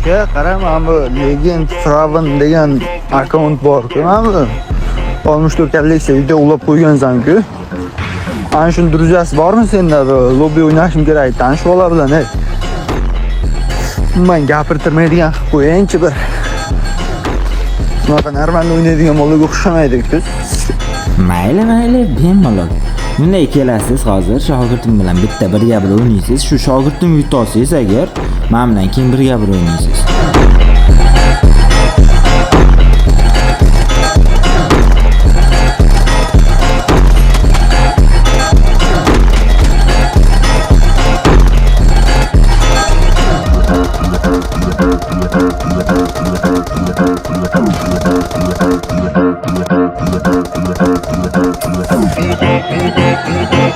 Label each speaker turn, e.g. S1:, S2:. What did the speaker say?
S1: Aka, qara, mana bu Legend Fraven degan akkaunt bor-ku, mana bu. 64 kolleksiya video ulab qo'ygansan-ku. Ana shuni druziyasi bormi senda? Lobby o'ynashim kerak, tanishib ola bilan, ey. Men gapirtirmaydigan qilib qo'ying-chi bir. Bunaqa normalni o'ynaydigan mollarga o'xshamaydi-ku.
S2: Mayli, bemalol. Bunday kelasiz hozir shogirdim bilan bitta birga bir o'ynaysiz. Shu shogirdim yutolsangiz agar, men bilan keyin birga bir o'ynaysiz.
S3: Thank you.